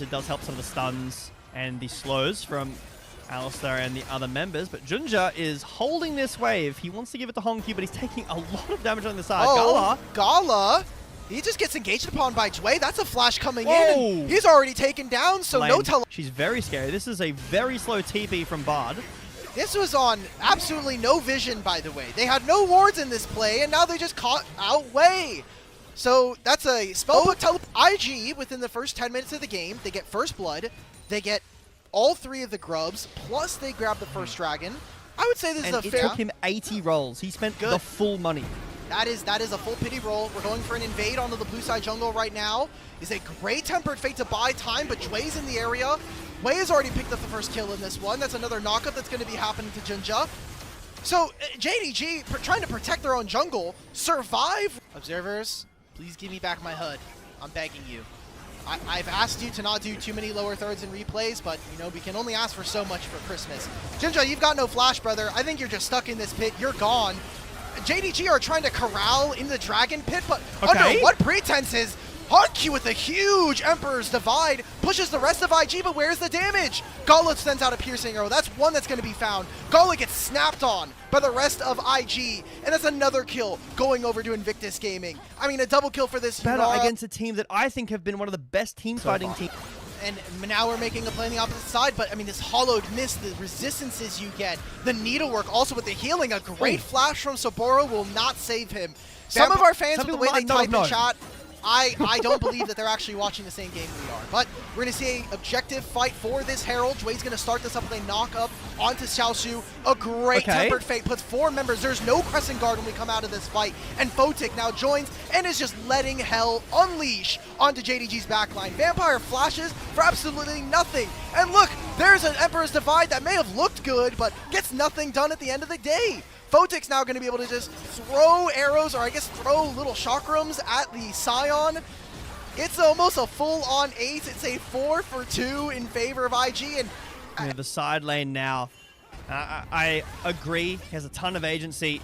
It does help some of the stuns and the slows from Alistar and the other members, but JunJia is holding this wave. He wants to give it to HongQ, but he's taking a lot of damage on the side. GALA! He just gets engaged upon by Jwei. That's a flash coming in. And he's already taken down, so no tele. She's very scary. This is a very slow TP from Bard. This was on absolutely no vision, by the way. They had no wards in this play, and now they just caught Jwei. So that's a spellbook IG within the first 10 minutes of the game. They get first blood. They get all 3 of the grubs, plus they grab the first dragon. I would say this is a fair. It took him 80 rolls. He spent the full money. That is a full pity roll. We're going for an invade onto the blue side jungle right now. Is a great tempered fate to buy time, but Jwei's in the area. Jwei has already picked up the first kill in this one. That's another knockup that's going to be happening to JunJia. So JDG trying to protect their own jungle, survive. Observers, please give me back my HUD. I'm begging you. I've asked you to not do too many lower thirds and replays, but, you know, we can only ask for so much for Christmas. JunJia, you've got no flash, brother. I think you're just stuck in this pit. You're gone. JDG are trying to corral in the dragon pit, but under what pretenses? HongQ with a huge Emperor's Divide pushes the rest of IG, but where's the damage? GALA sends out a piercing arrow. That's one that's going to be found. GALA gets snapped on by the rest of IG, and that's another kill going over to Invictus Gaming. I mean, a double kill for this Better against a team that I think have been one of the best team fighting teams. And now we're making a play on the opposite side, but I mean, this hollowed mist, the resistances you get, the needlework, also with the healing, a great flash from Soboro will not save him. Some of our fans, with the way they type in chat, I don't believe that they're actually watching the same game we are. But we're going to see an objective fight for this Herald. Jwei's going to start this up with a knock-up onto Xiaoxu. A great tempered fate puts 4 members. There's no Crescent Guard when we come out of this fight. And Photic now joins and is just letting hell unleash onto JDG's backline. Vampire flashes for absolutely nothing. And look, there's an Emperor's Divide that may have looked good, but gets nothing done at the end of the day. Photic's now going to be able to just throw arrows, or I guess throw little chakrams at the Scion. It's almost a full-on ace. It's a 4 for 2 in favor of IG. And the side lane now, I agree, he has a ton of agency.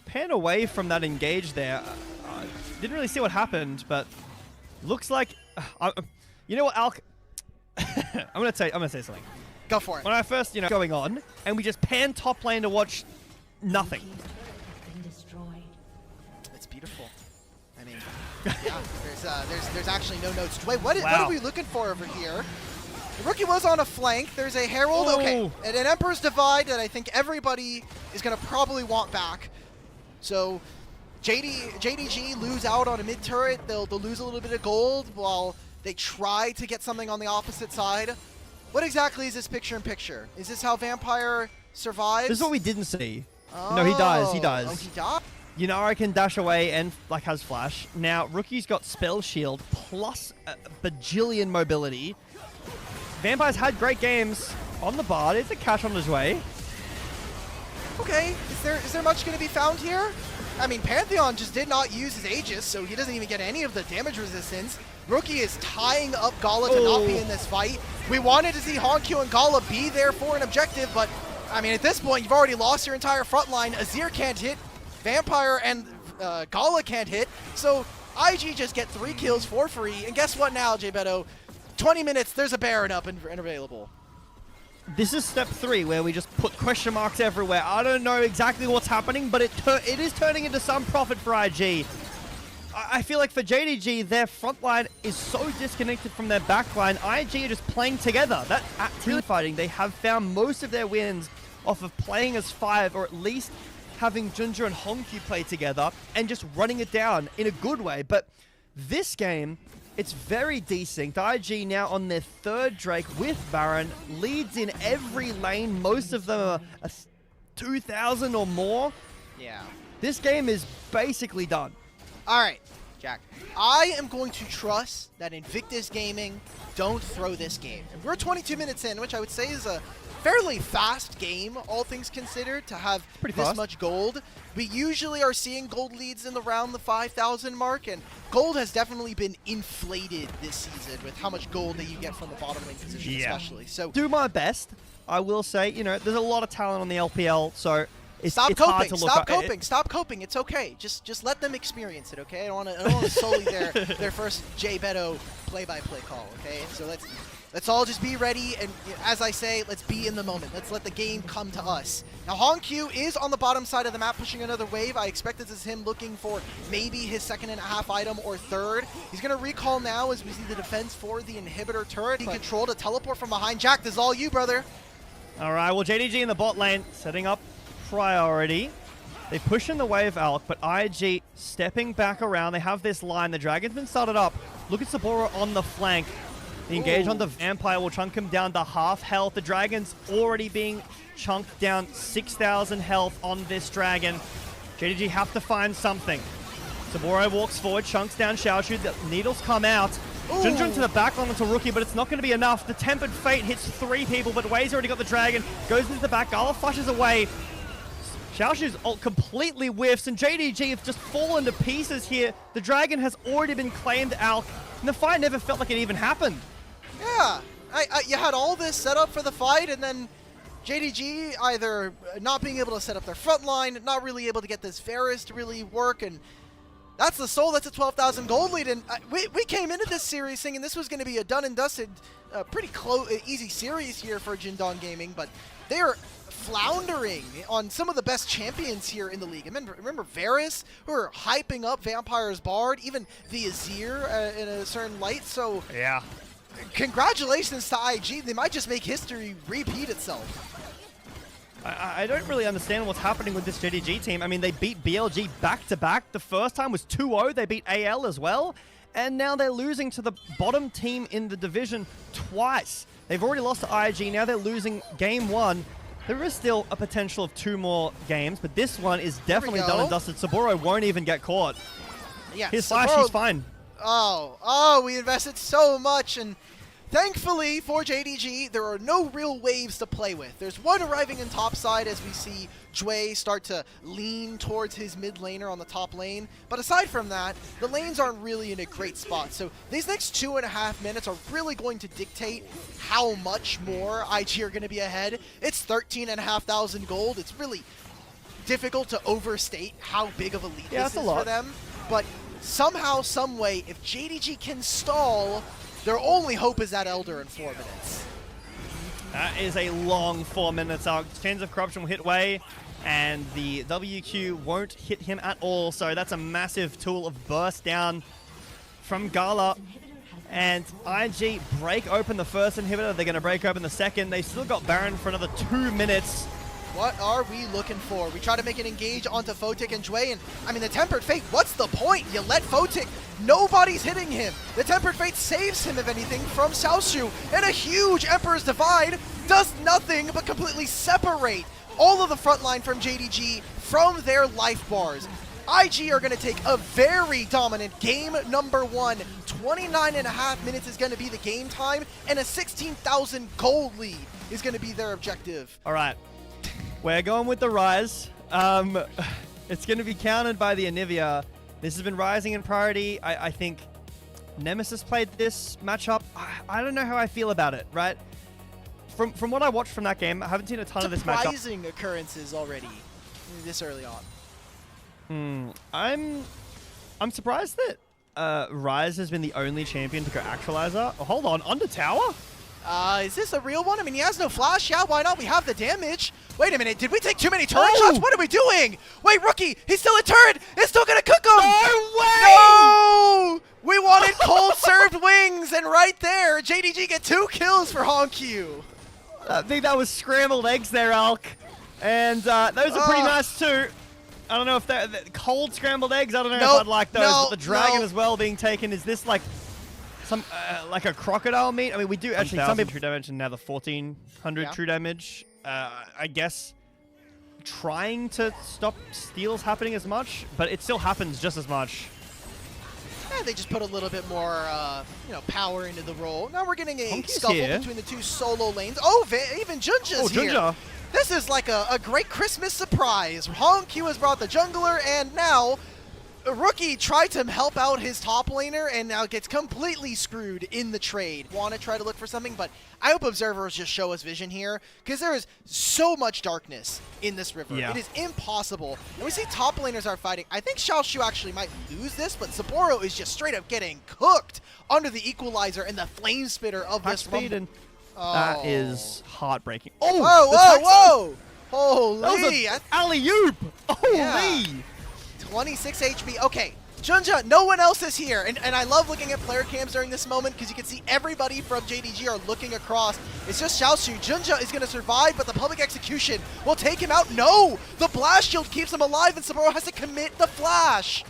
Pan away from that engage there. Didn't really see what happened, but looks like, you know what, Alk? I'm gonna say something. Go for it. When I first, going on, and we just pan top lane to watch nothing. It's beautiful. I mean, yeah, there's actually no notes. Jwei, what are we looking for over here? The rookie was on a flank. There's a Herald. Okay, and an Emperor's Divide that I think everybody is going to probably want back. So JDG lose out on a mid turret. They'll lose a little bit of gold while they try to get something on the opposite side. What exactly is this picture-in-picture? Is this how Vampire survives? This is what we didn't see. No, he dies. He dies. Oh, he died? Yunara can dash away and has flash. Now, Rookie's got spell shield plus a bajillion mobility. Vampire's had great games on the Bard. It's a catch on the Jwei. Okay, is there much going to be found here? I mean, Pantheon just did not use his Aegis, so he doesn't even get any of the damage resistance. Rookie is tying up GALA to not be in this fight. We wanted to see HongQ and GALA be there for an objective, but I mean, at this point, you've already lost your entire front line. Azir can't hit, Vampire and GALA can't hit, so IG just get 3 kills for free. And guess what now, J Beto? 20 minutes, there's a Baron up and available. This is step 3, where we just put question marks everywhere. I don't know exactly what's happening, but it is turning into some profit for IG. I feel like for JDG, their front line is so disconnected from their back line. IG are just playing together. That at team fighting, they have found most of their wins off of playing as 5, or at least having JunJia and HongQ play together and just running it down in a good way. But this game, it's very desynced. IG now on their 3rd Drake with Baron, leads in every lane. Most of them are 2,000 or more. Yeah. This game is basically done. All right, Jack. I am going to trust that Invictus Gaming don't throw this game. And we're 22 minutes in, which I would say is a fairly fast game, all things considered, to have this much gold. We usually are seeing gold leads in around the 5,000 mark, and gold has definitely been inflated this season with how much gold that you get from the bottom lane position especially. So do my best. I will say, there's a lot of talent on the LPL, so Stop it's hard coping. to look Stop up. coping. Stop coping. It's okay. Just let them experience it. Okay. I don't want to solely their first J Beto play-by-play call. Okay. So let's all just be ready, and as I say, let's be in the moment. Let's let the game come to us. Now HongQ is on the bottom side of the map pushing another wave. I expect this is him looking for maybe his 2.5 item or third. He's going to recall now as we see the defense for the inhibitor turret. He controlled a teleport from behind. Jack, this is all you, brother. All right, well, JDG in the bot lane setting up priority. They push in the wave, Alk, but IG stepping back around. They have this line. The Dragon's been started up. Look at Soboro on the flank. The engage on the Vampire will chunk him down to half health. The Dragon's already being chunked down 6,000 health on this Dragon. JDG have to find something. Soboro walks forward, chunks down Xiaoxu. The needles come out. JunJia to the back line onto Rookie, but it's not going to be enough. The Tempered Fate hits 3 people, but Jwei's already got the Dragon. Goes into the back. GALA flashes away. Xiaoxu's ult completely whiffs, and JDG have just fallen to pieces here. The Dragon has already been claimed out, and the fight never felt like it even happened. Yeah, you had all this set up for the fight, and then JDG either not being able to set up their front line, not really able to get this Varus to really work, and that's the soul. That's a 12,000 gold lead, and we came into this series thinking this was going to be a done and dusted, pretty easy series here for Jindong Gaming, but they are floundering on some of the best champions here in the league. Remember Varus, who are hyping up Vampire's Bard, even the Azir in a certain light, so yeah. Congratulations to IG. They might just make history repeat itself. I don't really understand what's happening with this JDG team. I mean, they beat BLG back-to-back. The first time was 2-0. They beat AL as well. And now they're losing to the bottom team in the division twice. They've already lost to IG. Now they're losing game 1. There is still a potential of 2 more games, but this one is definitely done and dusted. Soboro won't even get caught. Yeah, his flash, he's fine. Oh, we invested so much, and thankfully for JDG, there are no real waves to play with. There's one arriving in top side as we see Jwei start to lean towards his mid laner on the top lane. But aside from that, the lanes aren't really in a great spot. So these next 2.5 minutes are really going to dictate how much more IG are going to be ahead. It's 13,500 gold. It's really difficult to overstate how big of a lead this is for them. But somehow, some way, if JDG can stall, their only hope is that Elder in 4 minutes. That is a long 4 minutes. Our Chains of Corruption will hit Jwei, and the WQ won't hit him at all. So that's a massive tool of burst down from GALA. And IG break open the first inhibitor. They're going to break open the second. They still got Baron for another 2 minutes. What are we looking for? We try to make an engage onto Photic and Jwei, and I mean, the Tempered Fate, what's the point? You let Photic, nobody's hitting him. The Tempered Fate saves him, if anything, from Xiaoxu, and a huge Emperor's Divide does nothing but completely separate all of the front line from JDG from their life bars. IG are going to take a very dominant game number 1. 29.5 minutes is going to be the game time, and a 16,000 gold lead is going to be their objective. All right. We're going with the Rise. It's going to be countered by the Onivia. This has been rising in priority. I think Nemesis played this matchup. I don't know how I feel about it, right? From what I watched from that game, I haven't seen a ton of this matchup. Surprising occurrences already this early on. I'm surprised that Rise has been the only champion to go Actualizer. Oh, hold on, Under Tower? Is this a real one? I mean, he has no flash. Yeah, why not? We have the damage. Wait a minute. Did we take too many turret shots? What are we doing? Wait, Rookie. He's still a turret. It's still going to cook him. No way! No! We wanted cold served wings. And right there, JDG get 2 kills for HongQ. I think that was scrambled eggs there, Alk. And those are pretty nice too. I don't know if they're cold scrambled eggs. I don't know if I'd like those. But the dragon as well being taken. Is this like some like a crocodile meat? I mean, we do actually some people true damage and now the 1,400 true damage. I guess trying to stop steals happening as much, but it still happens just as much. Yeah, they just put a little bit more, power into the role. Now we're getting a scuffle between the 2 solo lanes. Oh, even JunJia's here. JunJia. This is like a great Christmas surprise. HongQ has brought the jungler, and now Rookie tried to help out his top laner and now gets completely screwed in the trade. Want to try to look for something, but I hope observers just show us vision here because there is so much darkness in this river. Yeah. It is impossible. And we see top laners are fighting. I think Xiaoxu actually might lose this, but Soboro is just straight up getting cooked under the equalizer and the flame spitter of this speed, and Oh. that is heartbreaking. Whoa, Oh, whoa! that was Holy! an alley-oop! Holy! Yeah. 26 HP. Okay, JunJia, no one else is here. And I love looking at player cams during this moment because you can see everybody from JDG are looking across. It's just Xiaoxu. JunJia is going to survive, but the public execution will take him out. No! The blast shield keeps him alive, and Soboro has to commit the flash.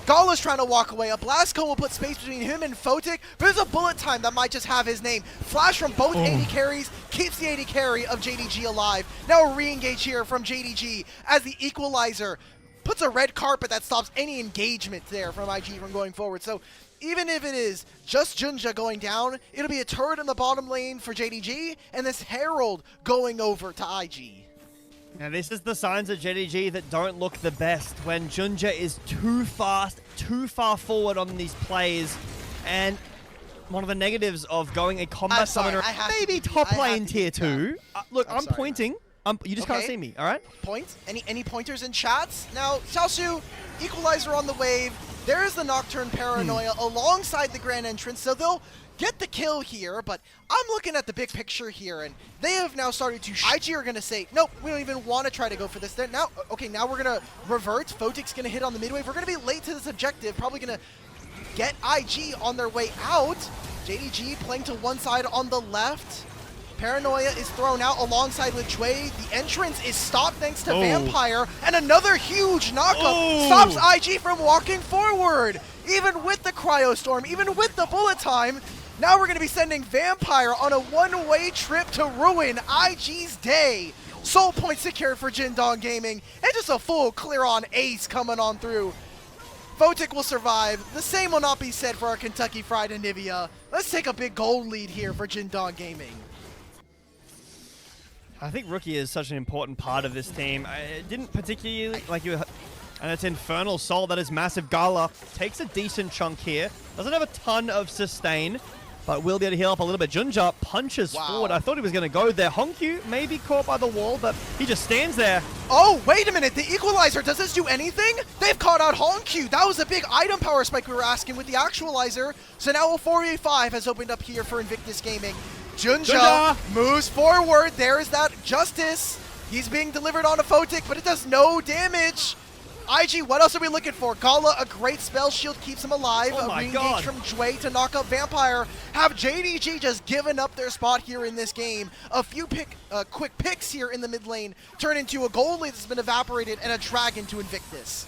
GALA's trying to walk away. A blast cone will put space between him and Photic, but there's a bullet time that might just have his name. Flash from both AD carries keeps the AD carry of JDG alive. Now a re-engage here from JDG as the equalizer puts a red carpet that stops any engagement there from IG from going forward. So even if it is just JunJia going down, it'll be a turret in the bottom lane for JDG and this Herald going over to IG. Now this is the signs of JDG that don't look the best when JunJia is too fast, too far forward on these plays, and one of the negatives of going a combat summoner, maybe top lane tier 2. Look, I'm pointing. You just can't see me, all right? Points? Any pointers in chats? Now, Xiaoxu, equalizer on the wave. There is the Nocturne Paranoia alongside the Grand Entrance, so they'll get the kill here, but I'm looking at the big picture here, and they have now started to IG are going to say, nope, we don't even want to try to go for this. They're now, okay, now we're going to revert. Photic's going to hit on the mid-wave. We're going to be late to this objective, probably going to get IG on their way out. JDG playing to one side on the left. Paranoia is thrown out alongside with Jwei. The entrance is stopped thanks to Vampire, and another huge knockup stops IG from walking forward. Even with the Cryostorm, even with the bullet time, now we're going to be sending Vampire on a one-way trip to ruin IG's day. Soul point secured for Jindong Gaming, and just a full clear-on ace coming on through. Photic will survive. The same will not be said for our Kentucky Fried Onivia. Let's take a big gold lead here for Jindong Gaming. I think Rookie is such an important part of this team. I didn't particularly, and it's Infernal Soul that is massive. GALA takes a decent chunk here. Doesn't have a ton of sustain, but will be able to heal up a little bit. JunJia punches forward. I thought he was going to go there. HongQ may be caught by the wall, but he just stands there. Oh, wait a minute. The equalizer, does this do anything? They've caught out HongQ. That was a big item power spike we were asking with the actualizer. So now a 4v5 has opened up here for Invictus Gaming. JunJia moves forward. There is that justice. He's being delivered on a Photic, but it does no damage. IG, what else are we looking for? GALA, a great spell shield, keeps him alive. Oh a re-engage from Jwei to knock out Vampire. Have JDG just given up their spot here in this game. A few quick picks here in the mid lane turn into a gold lead that's been evaporated and a dragon to Invictus.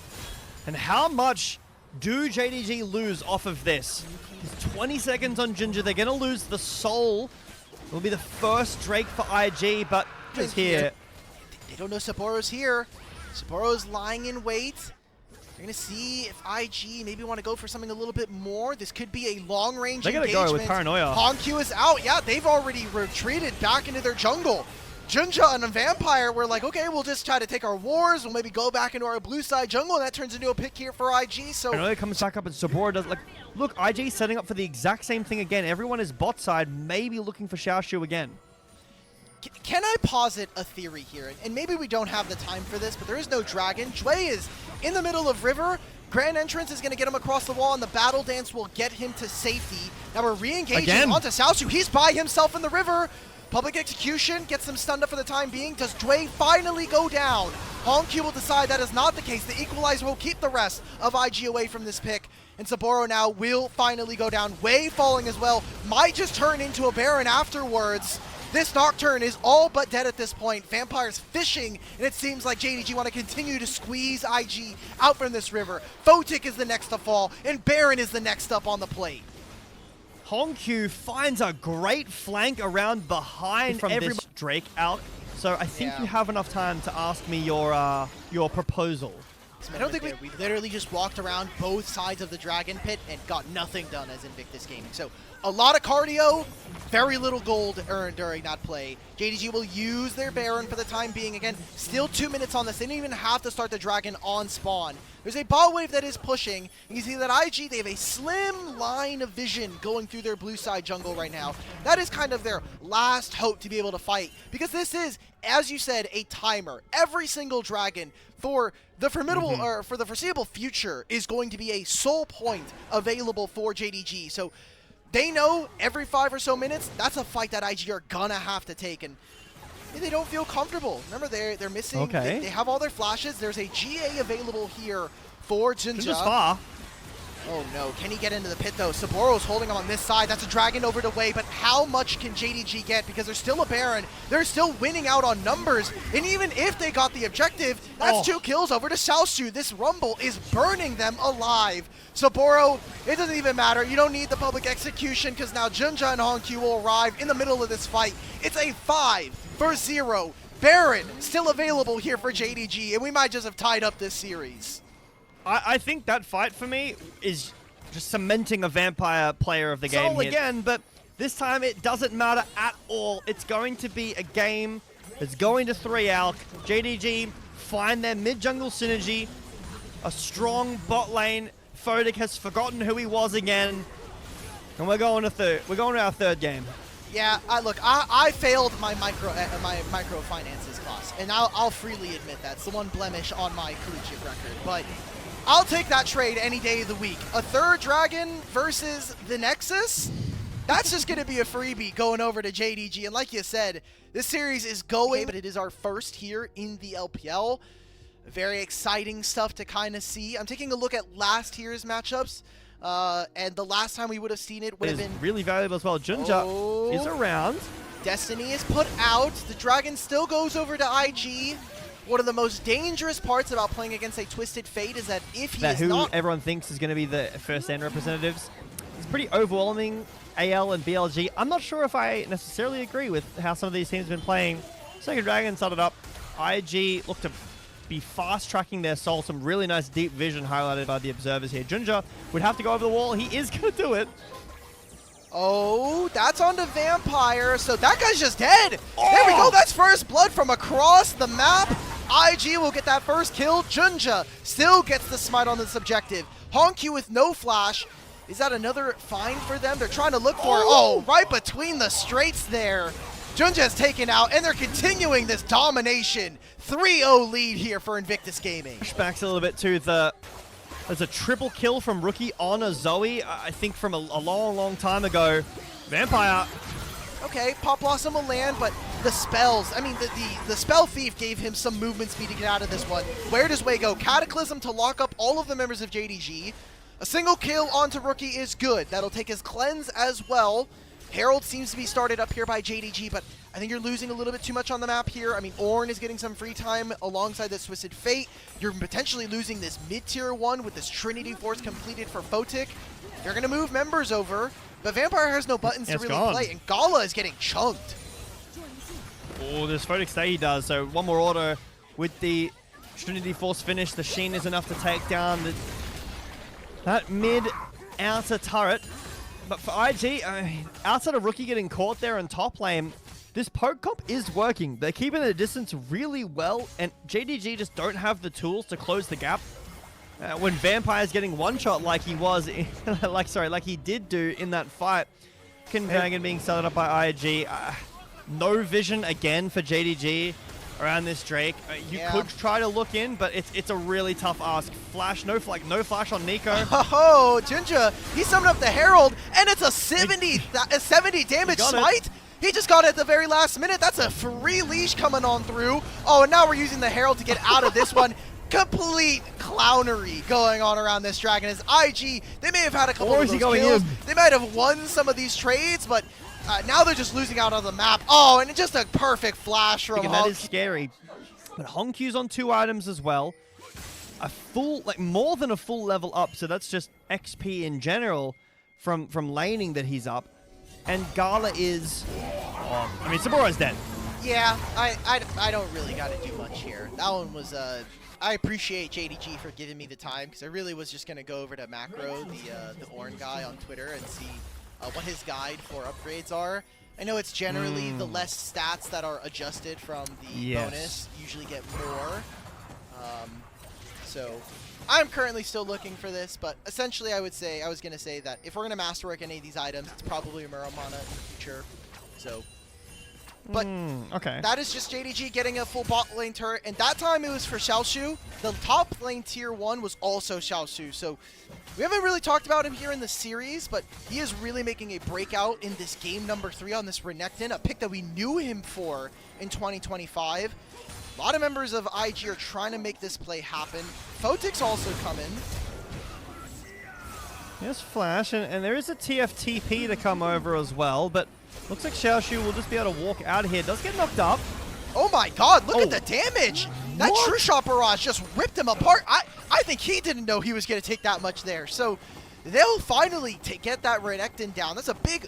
And how much do JDG lose off of this? It's 20 seconds on JunJia. They're going to lose the soul. It will be the first Drake for IG, but just here. They don't know Soboro's here. Soboro's lying in wait. They're going to see if IG maybe want to go for something a little bit more. This could be a long-range engagement. They're going to go with Paranoia. HongQ is out. Yeah, they've already retreated back into their jungle. JunJia and a Vampire were like, okay, we'll just try to take our wars. We'll maybe go back into our blue side jungle, and that turns into a pick here for IG. So Paranoia comes back up, and Soboro does, look, IG setting up for the exact same thing again. Everyone is bot side, maybe looking for Xiaoxu again. Can I posit a theory here? And maybe we don't have the time for this, but there is no dragon. Jwei is in the middle of river. Grand Entrance is going to get him across the wall, and the Battle Dance will get him to safety. Now we're re-engaging onto Xiaoxu. He's by himself in the river. Public execution gets him stunned up for the time being. Does Jwei finally go down? HongQ will decide that is not the case. The equalizer will keep the rest of IG away from this pick. And Soboro now will finally go down. Jwei falling as well. Might just turn into a Baron afterwards. This Nocturne is all but dead at this point. Vampire's fishing, and it seems like JDG want to continue to squeeze IG out from this river. Photic is the next to fall, and Baron is the next up on the plate. HongQ finds a great flank around behind from this Drake out. So I think you have enough time to ask me your proposal. I don't think we literally just walked around both sides of the Dragon Pit and got nothing done as Invictus Gaming. So a lot of cardio, very little gold earned during that play. JDG will use their Baron for the time being. Again, still 2 minutes on this. They didn't even have to start the Dragon on spawn. There's a bot wave that is pushing. You can see that IG, they have a slim line of vision going through their blue side jungle right now. That is kind of their last hope to be able to fight. Because this is, as you said, a timer. Every single Dragon for the formidable, or for the foreseeable future is going to be a sole point available for JDG. So they know every 5 or so minutes, that's a fight that IG are gonna have to take, and they don't feel comfortable. Remember, they're missing, okay. they have all their flashes. There's a GA available here for JunJia. Far. Oh no, can he get into the pit though? Soboro's holding him on this side. That's a Dragon over to Jwei, but how much can JDG get? Because there's still a Baron. They're still winning out on numbers, and even if they got the objective, that's 2 kills over to Xiaoxu. This Rumble is burning them alive. Soboro, it doesn't even matter. You don't need the public execution because now JunJia and HongQ will arrive in the middle of this fight. It's a 5-0. Baron still available here for JDG, and we might just have tied up this series. I think that fight for me is just cementing a Vampire player of the game here. Again, but this time it doesn't matter at all. It's going to be a game that's going to 3-alk. JDG find their mid-jungle synergy, a strong bot lane. Photic has forgotten who he was again, and we're going to our third game. Yeah, look, I failed my microfinances class, and I'll freely admit that. It's the one blemish on my collegiate record, but I'll take that trade any day of the week. A third Dragon versus the Nexus? That's just going to be a freebie going over to JDG. And like you said, this series is going, but it is our first here in the LPL. Very exciting stuff to kind of see. I'm taking a look at last year's matchups. And the last time we would have seen it would have been really valuable as well. JunJia is around. Destiny is put out. The Dragon still goes over to IG. One of the most dangerous parts about playing against a Twisted Fate is that if he is not... everyone thinks is going to be the first end representatives. It's pretty overwhelming, AL and BLG. I'm not sure if I necessarily agree with how some of these teams have been playing. Second Dragon started up. IG looked to be fast-tracking their soul. Some really nice deep vision highlighted by the observers here. JunJia would have to go over the wall. He is going to do it. Oh, that's onto Vampire. So that guy's just dead. Oh! There we go. That's first blood from across the map. IG will get that first kill. JunJia still gets the smite on this objective. HongQ with no flash. Is that another find for them? They're trying to look for it. Oh, right between the straights there. JunJia's taken out, and they're continuing this domination. 3-0 lead here for Invictus Gaming. Flashbacks a little bit to there's a triple kill from Rookie on a Zoe, I think from a long, long time ago. Vampire. Okay, Pop Blossom will land, but the spells, I mean, the Spell Thief gave him some movement speed to get out of this one. Where does Jwei go? Cataclysm to lock up all of the members of JDG. A single kill onto Rookie is good. That'll take his cleanse as well. Herald seems to be started up here by JDG, but I think you're losing a little bit too much on the map here. I mean, Ornn is getting some free time alongside this Twisted Fate. You're potentially losing this mid-tier one with this Trinity Force completed for Photic. They're going to move members over, but Vampire has no buttons to really play, and GALA is getting chunked. Oh, this Photic stay he does, so one more auto with the Trinity Force finish. The Sheen is enough to take down that mid-outer turret. But for IG, outside of Rookie getting caught there in top lane, this poke comp is working. They're keeping the distance really well, and JDG just don't have the tools to close the gap. When Vampire's getting one shot like he was, like he did do in that fight. Dragon being started up by IG. No vision again for JDG around this Drake. You could try to look in, but it's a really tough ask. Flash, no flash on Nico. Oh, JunJia, he summoned up the Herald, and it's a 70 damage smite. He just got it at the very last minute. That's a free leash coming on through. Oh, and now we're using the Herald to get out of this one. Complete clownery going on around this Dragon. As IG, they may have had a couple of those kills. They might have won some of these trades, but now they're just losing out on the map. Oh, and just a perfect flash from HongQ. That is scary. But HongQ's on 2 items as well. A full, more than a full level up, so that's just XP in general from laning that he's up. And GALA is... I mean, Soboro's dead. Yeah, I don't really got to do much here. That one was... I appreciate JDG for giving me the time, because I really was just going to go over to Macro, the Ornn guy on Twitter, and see what his guide for upgrades are. I know it's generally the less stats that are adjusted from the bonus usually get more. So I'm currently still looking for this, but essentially I was going to say that if we're going to masterwork any of these items, it's probably Muramana in the future. So, but okay. that is just JDG getting a full bot lane turret, and that time it was for Xiaoxu. The top lane tier 1 was also Xiaoxu, so we haven't really talked about him here in the series, but he is really making a breakout in this game number 3 on this Renekton, a pick that we knew him for in 2025. A lot of members of IG are trying to make this play happen. Photic's also coming. Yes, Flash, and there is a TFTP to come over as well, but looks like Xiaoxu will just be able to walk out of here. Does get knocked up. Oh my god, look at the damage! That True Shot Barrage just ripped him apart. I think he didn't know he was going to take that much there. So they'll finally get that Renekton down. That's a big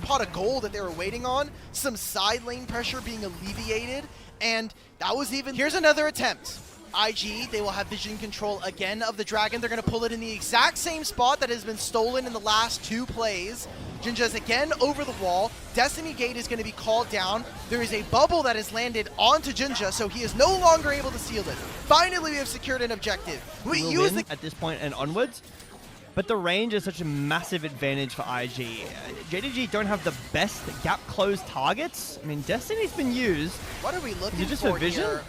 pot of gold that they were waiting on. Some side lane pressure being alleviated. And that was even... Here's another attempt. IG, they will have vision control again of the dragon. They're going to pull it in the exact same spot that has been stolen in the last 2 plays. JunJia's again over the wall. Destiny Gate is going to be called down. There is a bubble that has landed onto JunJia, so he is no longer able to seal it. Finally, we have secured an objective. We use the... At this point and onwards. But the range is such a massive advantage for IG. JDG don't have the best gap closed targets. I mean, Destiny's been used. What are we looking just for a vision? here?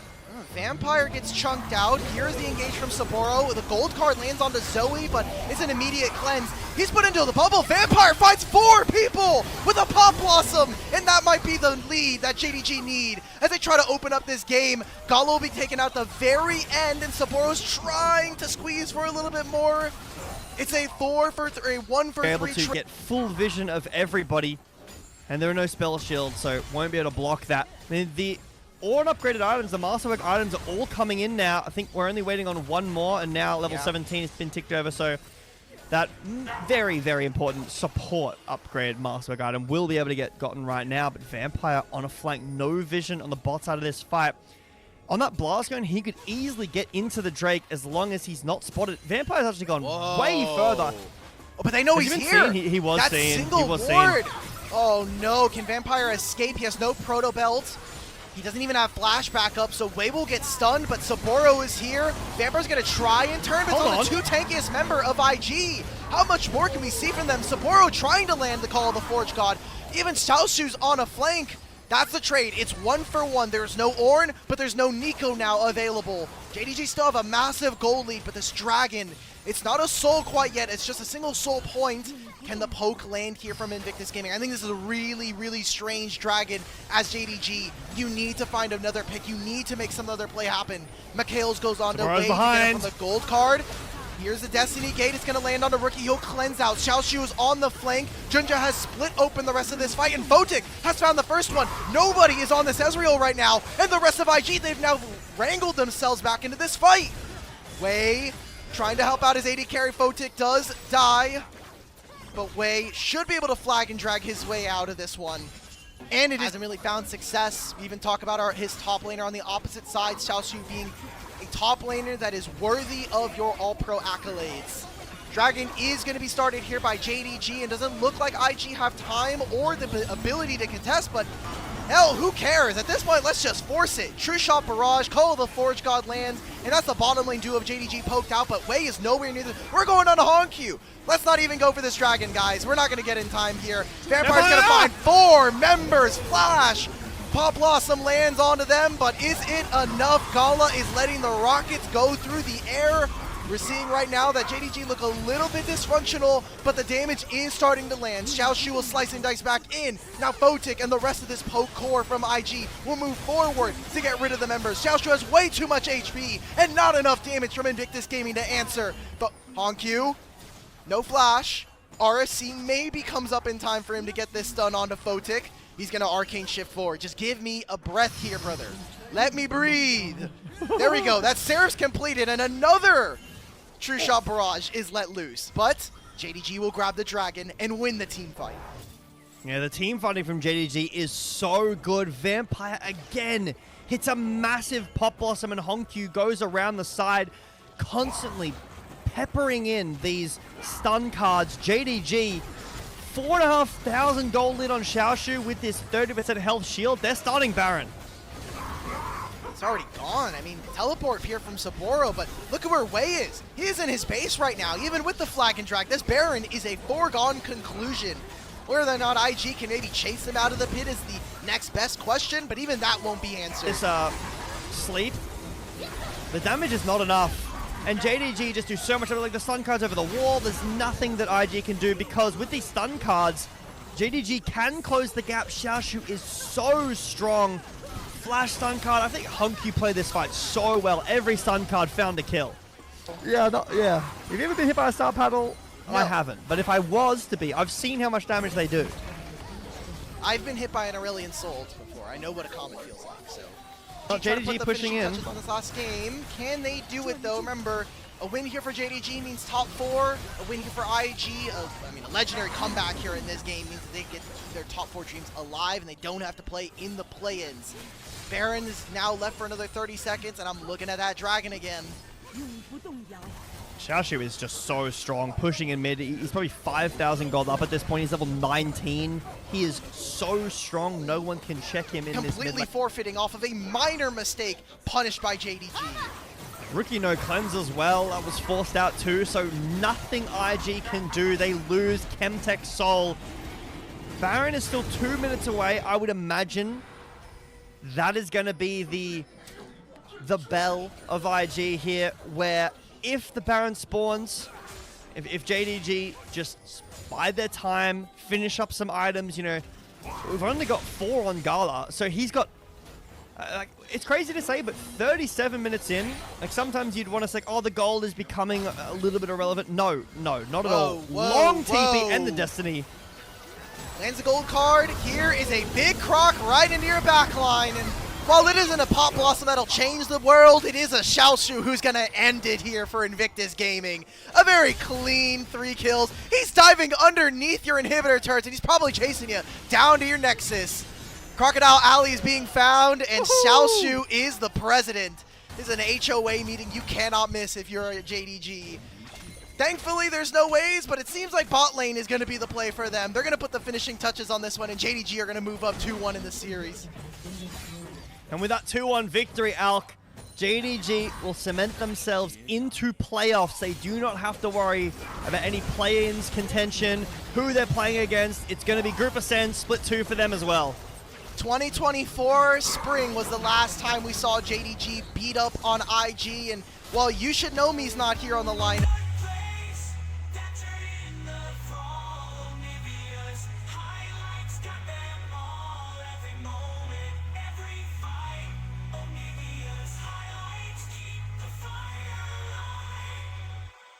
Vampire gets chunked out. Here's the engage from Soboro. The gold card lands onto Zoe, but it's an immediate cleanse. He's put into the bubble. Vampire fights 4 people with a Pop Blossom, and that might be the lead that JDG need as they try to open up this game. GALA will be taken out the very end, and Soboro's trying to squeeze for a little bit more. It's a 1 for 3. Able to get full vision of everybody, and there are no spell shields, so won't be able to block that. I mean, the all upgraded items, the Masterwork items are all coming in now. I think we're only waiting on 1 more, and now level 17 has been ticked over, so that very, very important support upgrade Masterwork item will be able to get gotten right now. But Vampire on a flank, no vision on the bot side of this fight. On that blast gun, he could easily get into the Drake as long as he's not spotted. Vampire's actually gone way further. Oh, but they know he's here. He was seen. Single he was ward. seen. Oh no, can Vampire escape? He has no proto belt. He doesn't even have flash backup, so Jwei will get stunned, but Soboro is here. Vampire's gonna try and turn, but it's on the 2 tankiest member of IG. How much more can we see from them? Soboro trying to land the Call of the Forge God. Even Xiaoxu's on a flank. That's the trade. It's 1 for 1. There's no Ornn, but there's no Nico now available. JDG still have a massive gold lead, but this dragon, it's not a soul quite yet. It's just a single soul point. Can the poke land here from Invictus Gaming? I think this is a really, really strange dragon as JDG. You need to find another pick. You need to make some other play happen. Mikhails goes on to Jwei to get from the gold card. Here's the Destiny Gate. It's going to land on the rookie. He'll cleanse out. Xiaoxu is on the flank. JunJia has split open the rest of this fight, and Photic has found the first one. Nobody is on this Ezreal right now, and the rest of IG, they've now wrangled themselves back into this fight. Jwei trying to help out his AD carry. Photic does die, but Jwei should be able to flag and drag his way out of this one. And it hasn't really found success. We even talk about his top laner on the opposite side, Xiaoxu being a top laner that is worthy of your all-pro accolades. Dragon is going to be started here by JDG, and doesn't look like IG have time or the ability to contest, but hell, who cares? At this point, let's just force it. True Shot Barrage, Call of the Forge God lands, and that's the bottom lane duo of JDG poked out, but Jwei is nowhere near this. We're going on to HongQ. Let's not even go for this dragon, guys. We're not going to get in time here. Vampire's going to find 4 members. Flash. Pop Blossom lands onto them, but is it enough? GALA is letting the rockets go through the air. We're seeing right now that JDG look a little bit dysfunctional, but the damage is starting to land. Xiaoxu will slice and dice back in. Now Photic and the rest of this poke core from IG will move forward to get rid of the members. Xiaoxu has way too much HP and not enough damage from Invictus Gaming to answer. But HongQ, no flash. RSC maybe comes up in time for him to get this stun onto Photic. He's going to Arcane Shift forward. Just give me a breath here, brother. Let me breathe. There we go. That Seraph's completed, and another True Shot Barrage is let loose. But JDG will grab the dragon and win the team fight. Yeah, the team fighting from JDG is so good. Vampire again hits a massive Pop Blossom, and HongQ goes around the side, constantly peppering in these stun cards. JDG 4,500 gold lead on Xiaoxu with this 30% health shield. They're starting Baron. It's already gone. I mean, teleport here from Soboro, but look at where Jwei is. He is in his base right now, even with the flag and drag. This Baron is a foregone conclusion. Whether or not IG can maybe chase him out of the pit is the next best question, but even that won't be answered. This sleep, the damage is not enough. And JDG just do so much of it, like the stun cards over the wall. There's nothing that IG can do because with these stun cards, JDG can close the gap. Xiaoxu is so strong. Flash stun card. I think HongQ played this fight so well. Every stun card found a kill. Yeah. Have you ever been hit by a star paddle? No. I haven't. But if I was to be, I've seen how much damage they do. I've been hit by an Aurelion Soul before. I know what a comet feels like. So, JDG pushing in. On this last game. Can they do it though? Remember, a win here for JDG means top 4. A win here for IG, a legendary comeback here in this game means that they get their top 4 dreams alive and they don't have to play in the play-ins. Baron is now left for another 30 seconds, and I'm looking at that dragon again. Xiaoxu is just so strong, pushing in mid. He's probably 5,000 gold up at this point. He's level 19. He is so strong, no one can check him in this mid. Completely forfeiting off of a minor mistake punished by JDG. Rookie no cleanse as well. That was forced out too, so nothing IG can do. They lose Chemtech Soul. Baron is still 2 minutes away. I would imagine that is going to be the bell of IG here, where if the Baron spawns, if JDG just bide their time, finish up some items, you know, we've only got 4 on GALA, so he's got, like, it's crazy to say, but 37 minutes in, like sometimes you'd want to say, oh, the gold is becoming a little bit irrelevant. No, not at all. Long TP and the Destiny. Lands a gold card. Here is a big croc right into your backline. And while it isn't a Pop Blossom that'll change the world, it is a Xiaoxu who's going to end it here for Invictus Gaming. A very clean 3 kills. He's diving underneath your inhibitor turrets, and he's probably chasing you down to your Nexus. Crocodile Alley is being found, and Xiaoxu is the president. This is an HOA meeting you cannot miss if you're a JDG. Thankfully, there's no ways, but it seems like bot lane is going to be the play for them. They're going to put the finishing touches on this one, and JDG are going to move up 2-1 in the series. And with that 2-1 victory, Alk, JDG will cement themselves into playoffs. They do not have to worry about any play-ins contention, who they're playing against. It's going to be Group Ascend, split 2 for them as well. 2024 spring was the last time we saw JDG beat up on IG, and while You Should Know Me's not here on the line,